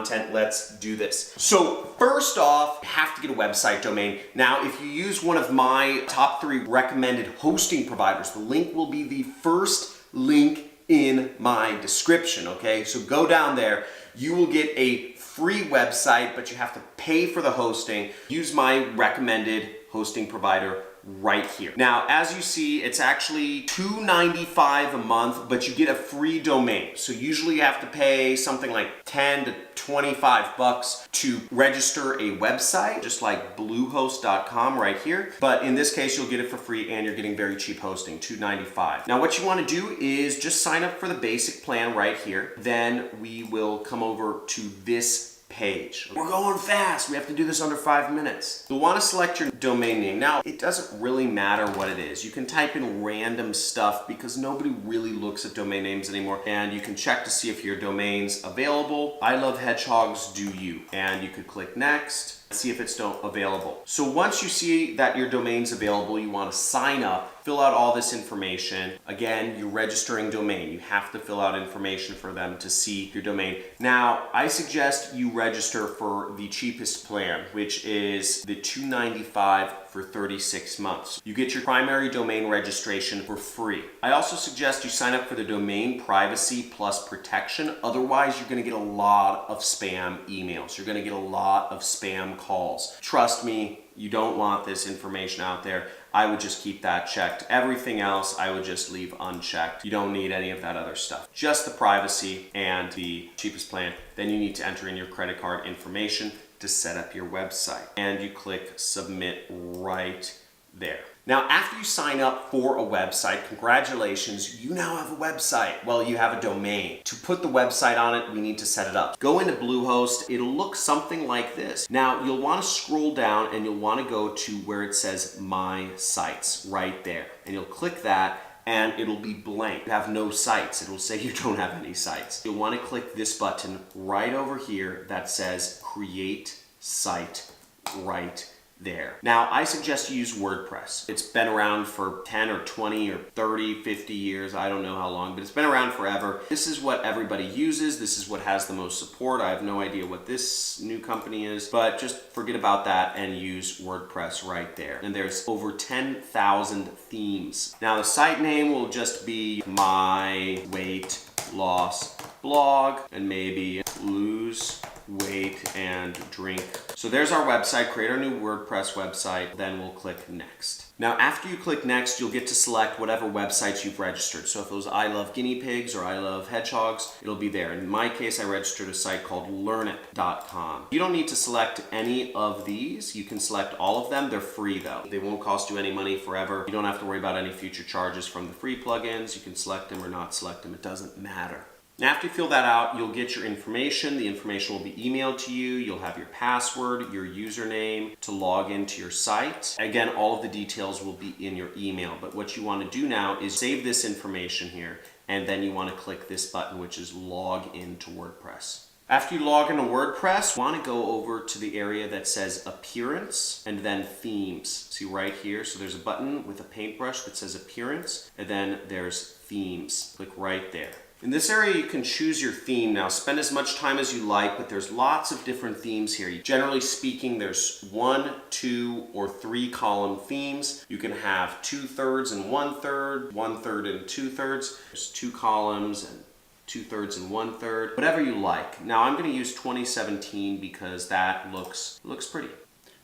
content. Let's do this. So first off, you have to get a website domain. Now, if you use one of my top 3 recommended hosting providers, the link will be the first link in my description, okay? So go down there. You will get a free website, but you have to pay for the hosting. Use my recommended hosting provider right here. Now, as you see, it's actually $2.95 a month, but you get a free domain. So usually you have to pay something like 10 to 25 bucks to register a website, just like bluehost.com right here. But in this case, you'll get it for free and you're getting very cheap hosting, $2.95. Now, what you want to do is just sign up for the basic plan right here. Then we will come over to this page. We're going fast. We have to do this under 5 minutes. You'll want to select your domain name. Now, it doesn't really matter what it is. You can type in random stuff because nobody really looks at domain names anymore. And you can check to see if your domain's available. I love hedgehogs, do you? And you could click next. See if it's still available. So once you see that your domain's available, you want to sign up, fill out all this information. Again, you're registering domain. You have to fill out information for them to see your domain. Now, I suggest you register for the cheapest plan, which is the $2.95 for 36 months. You get your primary domain registration for free. I also suggest you sign up for the domain privacy plus protection. Otherwise, you're going to get a lot of spam emails. You're going to get a lot of spam calls. Trust me, you don't want this information out there. I would just keep that checked. Everything else, I would just leave unchecked. You don't need any of that other stuff. Just the privacy and the cheapest plan. Then you need to enter in your credit card information to set up your website. And you click submit right there. Now, after you sign up for a website, congratulations, you now have a website. Well, you have a domain. To put the website on it, we need to set it up. Go into Bluehost. It'll look something like this. Now, you'll want to scroll down and you'll want to go to where it says My Sites right there. And you'll click that and it'll be blank. You have no sites. It'll say you don't have any sites. You'll want to click this button right over here that says Create Site right there. Now, I suggest you use WordPress. It's been around for 10 or 20 or 30, 50 years. I don't know how long, but it's been around forever. This is what everybody uses. This is what has the most support. I have no idea what this new company is, but just forget about that and use WordPress right there. And there's over 10,000 themes. Now, the site name will just be My Weight Loss Blog and maybe Lose Weight and Drink. So there's our website. Create our new WordPress website. Then we'll click next. Now, after you click next, you'll get to select whatever websites you've registered. So if it was I Love Guinea Pigs or I Love Hedgehogs, it'll be there. In my case, I registered a site called learnit.com. You don't need to select any of these. You can select all of them. They're free though. They won't cost you any money forever. You don't have to worry about any future charges from the free plugins. You can select them or not select them. It doesn't matter. After you fill that out, you'll get your information. The information will be emailed to you. You'll have your password, your username to log into your site. Again, all of the details will be in your email. But what you want to do now is save this information here, and then you want to click this button, which is Log into WordPress. After you log into WordPress, you want to go over to the area that says Appearance and then Themes. See right here? So there's a button with a paintbrush that says Appearance, and then there's Themes. Click right there. In this area, you can choose your theme. Now, spend as much time as you like, but there's lots of different themes here. Generally speaking, there's 1, 2, or 3 column themes. You can have 2/3 and 1/3, 1/3 and 2/3. There's 2 columns and 2/3 and 1/3, whatever you like. Now, I'm going to use 2017 because that looks pretty.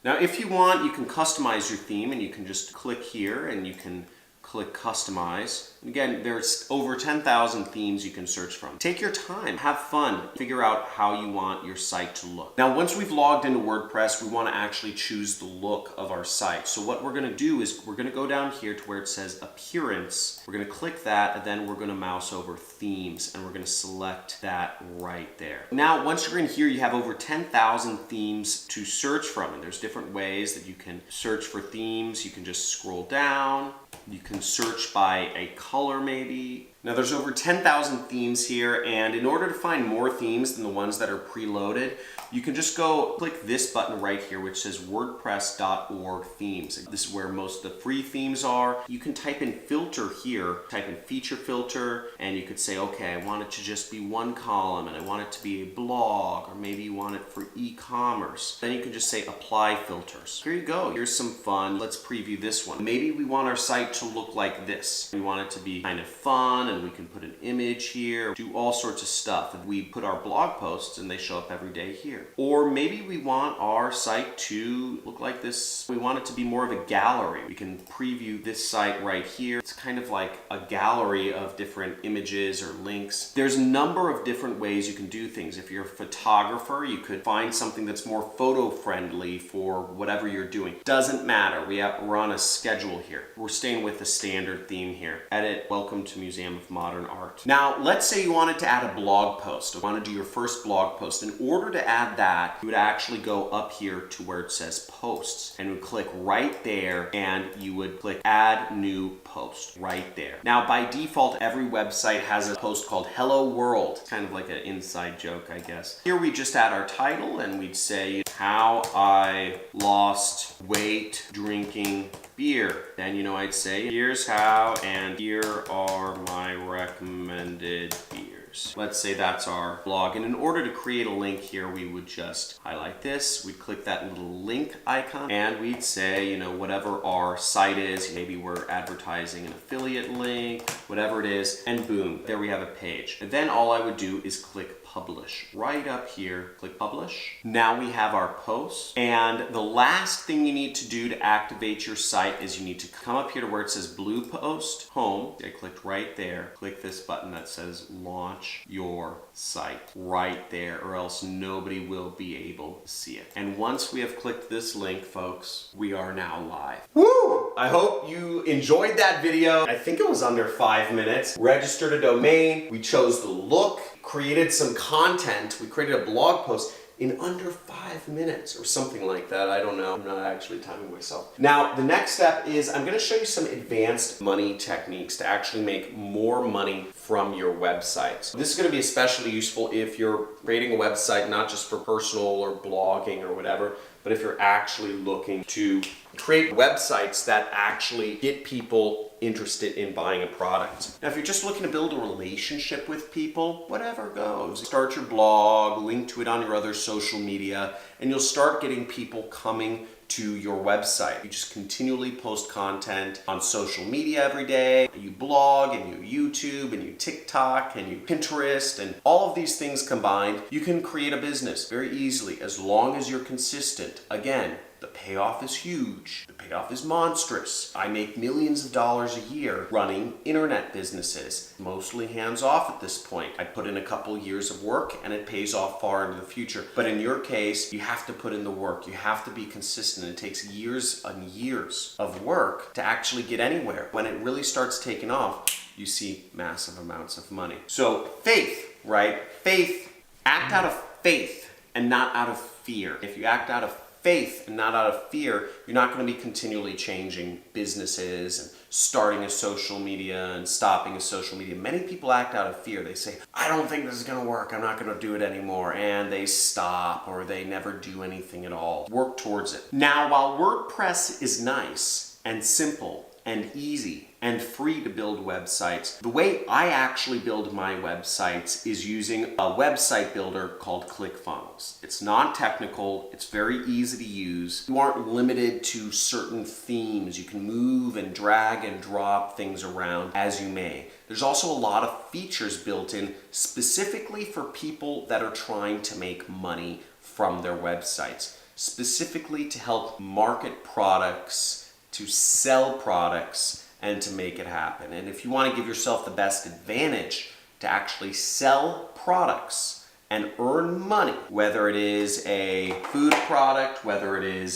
Now, if you want, you can customize your theme, and you can just click here and you can click Customize. Again, there's over 10,000 themes you can search from. Take your time, have fun, figure out how you want your site to look. Now, once we've logged into WordPress, we want to actually choose the look of our site. So what we're going to do is we're going to go down here to where it says Appearance. We're going to click that, and then we're going to mouse over Themes, and we're going to select that right there. Now, once you're in here, you have over 10,000 themes to search from, and there's different ways that you can search for themes. You can just scroll down. You can search by a color maybe. Now there's over 10,000 themes here, and in order to find more themes than the ones that are preloaded, you can just go click this button right here which says wordpress.org themes. This is where most of the free themes are. You can type in filter here, type in feature filter, and you could say, okay, I want it to just be one column and I want it to be a blog, or maybe you want it for e-commerce. Then you can just say apply filters. Here you go. Here's some fun. Let's preview this one. Maybe we want our site to look like this. We want it to be kind of fun, and we can put an image here, do all sorts of stuff. And we put our blog posts and they show up every day here. Or maybe we want our site to look like this. We want it to be more of a gallery. We can preview this site right here. It's kind of like a gallery of different images or links. There's a number of different ways you can do things. If you're a photographer, you could find something that's more photo friendly for whatever you're doing. Doesn't matter. We're on a schedule here. We're staying with the standard theme here. Edit, welcome to Museum of Modern Art. Now, let's say you wanted to add a blog post. You want to do your first blog post. In order to add that, you would actually go up here to where it says posts, and you would click right there, and you would click add new post right there. Now by default, every website has a post called Hello World. It's kind of like an inside joke, I guess. Here we just add our title, and we'd say how I lost weight drinking beer. Then, I'd say here's how, and here are my recommended beers. Let's say that's our blog. And in order to create a link here, we would just highlight this. We'd click that little link icon, and we'd say, whatever our site is, maybe we're advertising an affiliate link, whatever it is, and boom, there we have a page. And then all I would do is click publish. Right up here, click publish. Now we have our post. And the last thing you need to do to activate your site is you need to come up here to where it says blue post, home. I clicked right there. Click this button that says launch your site right there, or else nobody will be able to see it. And once we have clicked this link, folks, we are now live. Woo! I hope you enjoyed that video. I think it was under 5 minutes. Registered a domain. We chose the look, created some content. We created a blog post in under 5 minutes or something like that. I don't know. I'm not actually timing myself. Now, the next step is I'm going to show you some advanced money techniques to actually make more money from your website. So this is going to be especially useful if you're creating a website not just for personal or blogging or whatever, but if you're actually looking to create websites that actually get people interested in buying a product. Now, if you're just looking to build a relationship with people, whatever goes. Start your blog, link to it on your other social media, and you'll start getting people coming to your website. You just continually post content on social media every day. You blog, and you YouTube, and you TikTok, and you Pinterest, and all of these things combined, you can create a business very easily as long as you're consistent. Again, the payoff is huge. The payoff is monstrous. I make millions of dollars a year running internet businesses, mostly hands-off at this point. I put in a couple years of work and it pays off far into the future. But in your case, you have to put in the work. You have to be consistent. It takes years and years of work to actually get anywhere. When it really starts taking off, you see massive amounts of money. So faith, right? Faith, act out of faith and not out of fear. If you act out of faith and not out of fear, you're not going to be continually changing businesses and starting a social media and stopping a social media. Many people act out of fear. They say, I don't think this is going to work. I'm not going to do it anymore. And they stop, or they never do anything at all. Work towards it. Now, while WordPress is nice and simple and easy and free to build websites, the way I actually build my websites is using a website builder called ClickFunnels. It's non-technical, it's very easy to use. You aren't limited to certain themes. You can move and drag and drop things around as you may. There's also a lot of features built in specifically for people that are trying to make money from their websites, specifically to help market products, to sell products, and to make it happen. And if you want to give yourself the best advantage to actually sell products and earn money, whether it is a food product, whether it is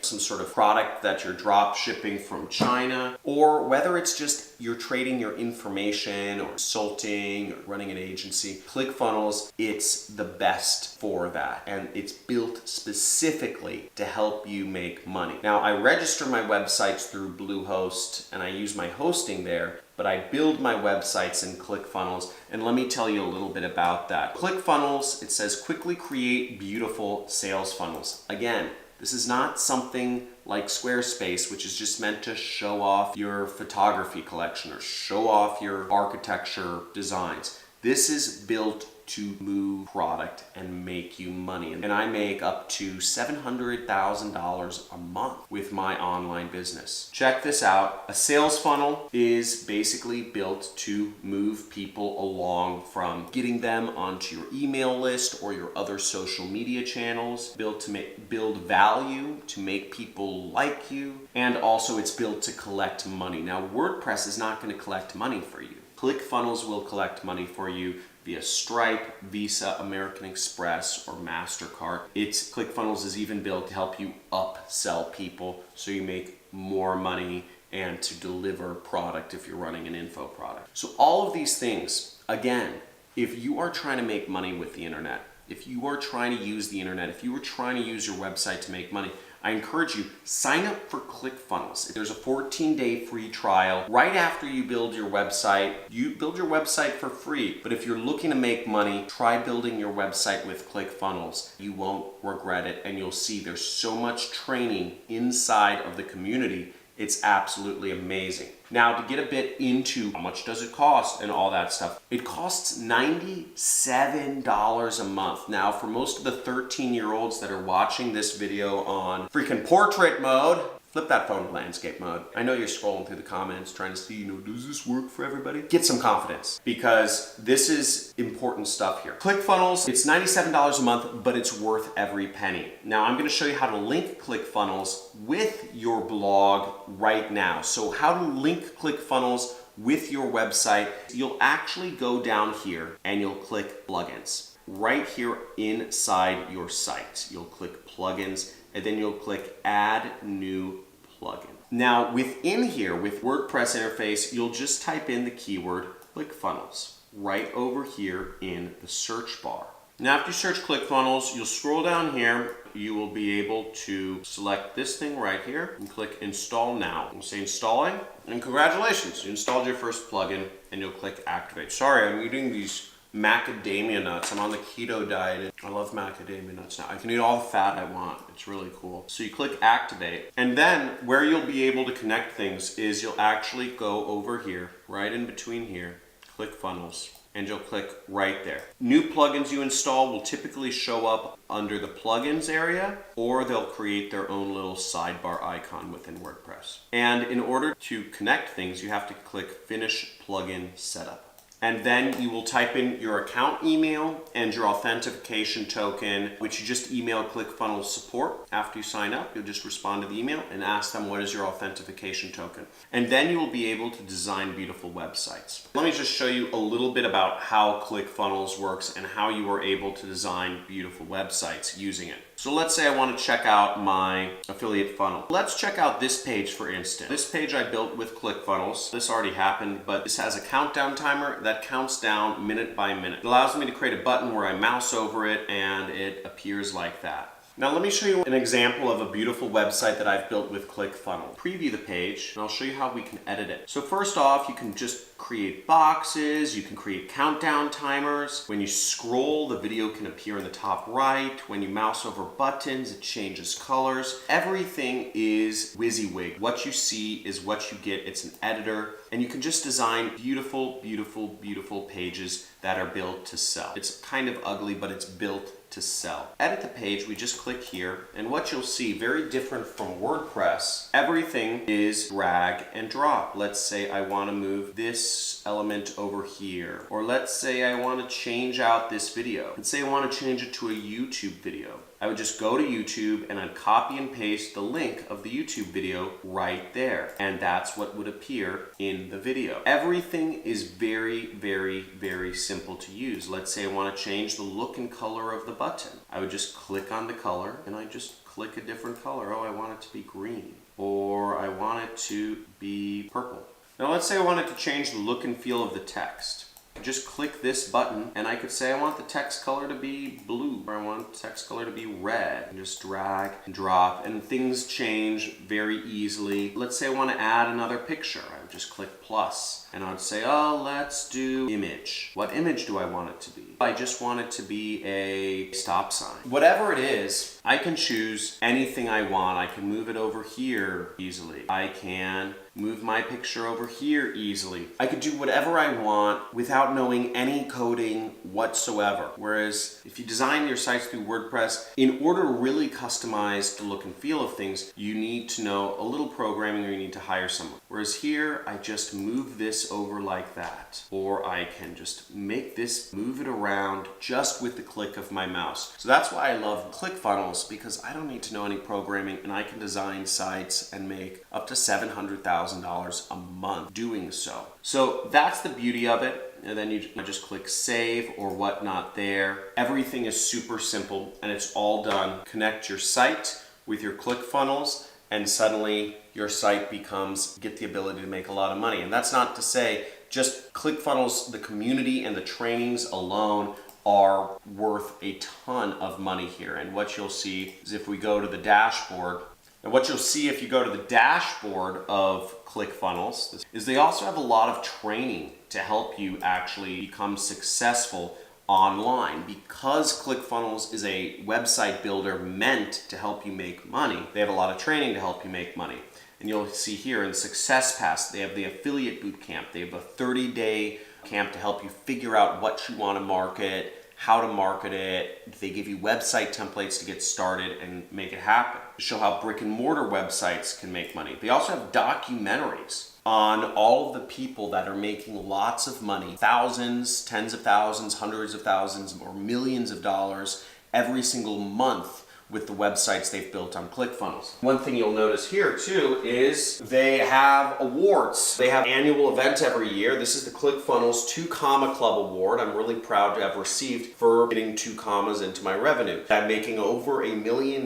some sort of product that you're drop shipping from China, or whether it's just you're trading your information or consulting or running an agency, ClickFunnels, it's the best for that. And it's built specifically to help you make money. Now, I register my websites through Bluehost and I use my hosting there. but I build my websites in ClickFunnels, and let me tell you a little bit about that. ClickFunnels, it says quickly create beautiful sales funnels. Again, this is not something like Squarespace, which is just meant to show off your photography collection or show off your architecture designs. This is built to move product and make you money. And I make up to $700,000 a month with my online business. Check this out. A sales funnel is basically built to move people along from getting them onto your email list or your other social media channels, built to build value, to make people like you, and also it's built to collect money. Now, WordPress is not going to collect money for you. ClickFunnels will collect money for you via Stripe, Visa, American Express, or MasterCard. ClickFunnels is even built to help you upsell people so you make more money and to deliver product if you're running an info product. So all of these things, again, if you are trying to make money with the internet, if you are trying to use the internet, if you are trying to use your website to make money, I encourage you, sign up for ClickFunnels. There's a 14-day free trial. Right after you build your website, you build your website for free. But if you're looking to make money, try building your website with ClickFunnels. You won't regret it, and you'll see there's so much training inside of the community. It's absolutely amazing. Now, to get a bit into how much does it cost and all that stuff, it costs $97 a month. Now, for most of the 13-year-olds that are watching this video on freaking portrait mode, flip that phone to landscape mode. I know you're scrolling through the comments trying to see, does this work for everybody? Get some confidence, because this is important stuff here. ClickFunnels, it's $97 a month, but it's worth every penny. Now, I'm gonna show you how to link ClickFunnels with your blog right now. So how to link ClickFunnels with your website, you'll actually go down here and you'll click plugins. Right here inside your site, you'll click plugins, and then you'll click add new plugin. Now within here, with WordPress interface, you'll just type in the keyword ClickFunnels right over here in the search bar. Now after you search ClickFunnels, you'll scroll down here. You will be able to select this thing right here and click install now. We'll say installing, and congratulations, you installed your first plugin, and you'll click activate. Sorry, I'm eating these macadamia nuts. I'm on the keto diet. I love macadamia nuts now. I can eat all the fat I want. It's really cool. So you click activate, and then where you'll be able to connect things is you'll actually go over here, right in between here, ClickFunnels, and you'll click right there. New plugins you install will typically show up under the plugins area, or they'll create their own little sidebar icon within WordPress. And in order to connect things, you have to click finish plugin setup. And then you will type in your account email and your authentication token, which you just email ClickFunnels support. After you sign up, you'll just respond to the email and ask them what is your authentication token. And then you will be able to design beautiful websites. Let me just show you a little bit about how ClickFunnels works and how you are able to design beautiful websites using it. So let's say I want to check out my affiliate funnel. Let's check out this page, for instance. This page I built with ClickFunnels. This already happened, but this has a countdown timer that counts down minute by minute. It allows me to create a button where I mouse over it and it appears like that. Now let me show you an example of a beautiful website that I've built with ClickFunnels. Preview the page, and I'll show you how we can edit it. So first off, you can just create boxes, you can create countdown timers. When you scroll, the video can appear in the top right. When you mouse over buttons, it changes colors. Everything is WYSIWYG. What you see is what you get. It's an editor, and you can just design beautiful, beautiful, beautiful pages that are built to sell. It's kind of ugly, but it's built to sell. Edit the page, we just click here, and what you'll see, very different from WordPress, everything is drag and drop. Let's say I want to move this element over here, or let's say I want to change out this video. Let's say I want to change it to a YouTube video. I would just go to YouTube and I'd copy and paste the link of the YouTube video right there. And that's what would appear in the video. Everything is very, very, very simple to use. Let's say I want to change the look and color of the button. I would just click on the color and I just click a different color. Oh, I want it to be green, or I want it to be purple. Now let's say I wanted to change the look and feel of the text. just click this button and I could say I want the text color to be blue or I want text color to be red. And just drag and drop and things change very easily. Let's say I want to add another picture. I would just click plus and I would say, oh, let's do image. What image do I want it to be? I just want it to be a stop sign. Whatever it is, I can choose anything I want. I can move it over here easily. I can move my picture over here easily. I could do whatever I want without knowing any coding whatsoever. Whereas if you design your sites through WordPress, in order to really customize the look and feel of things, you need to know a little programming or you need to hire someone. Whereas here, I just move this over like that. Or I can just make this, move it around just with the click of my mouse. So that's why I love ClickFunnels, because I don't need to know any programming and I can design sites and make up to $700,000 a month doing so. So that's the beauty of it. And then you just click save or whatnot there. Everything is super simple and it's all done. Connect your site with your ClickFunnels and suddenly your site get the ability to make a lot of money. And that's not to say just ClickFunnels, the community and the trainings alone are worth a ton of money here. And what you'll see is if we go to the dashboard, and what you'll see if you go to the dashboard of ClickFunnels is they also have a lot of training to help you actually become successful online. Because ClickFunnels is a website builder meant to help you make money, they have a lot of training to help you make money. And you'll see here in Success Pass, they have the affiliate bootcamp. They have a 30-day camp to help you figure out what you want to market, how to market it. They give you website templates to get started and make it happen. To show how brick and mortar websites can make money. They also have documentaries on all of the people that are making lots of money, thousands, tens of thousands, hundreds of thousands, or millions of dollars every single month with the websites they've built on ClickFunnels. One thing you'll notice here too is they have awards. They have an annual event every year. This is the ClickFunnels 2 Comma Club Award. I'm really proud to have received for getting 2 commas into my revenue. I'm making over $1 million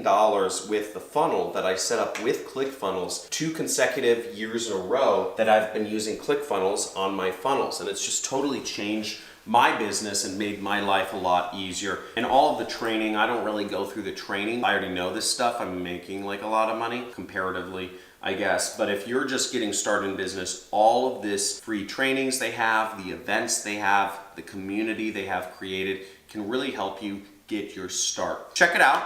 with the funnel that I set up with ClickFunnels 2 consecutive years in a row that I've been using ClickFunnels on my funnels. And it's just totally changed my business and made my life a lot easier. And all of the training, I don't really go through the training. I already know this stuff. I'm making like a lot of money comparatively, I guess. But if you're just getting started in business, all of this free trainings they have, the events they have, the community they have created can really help you get your start. Check it out.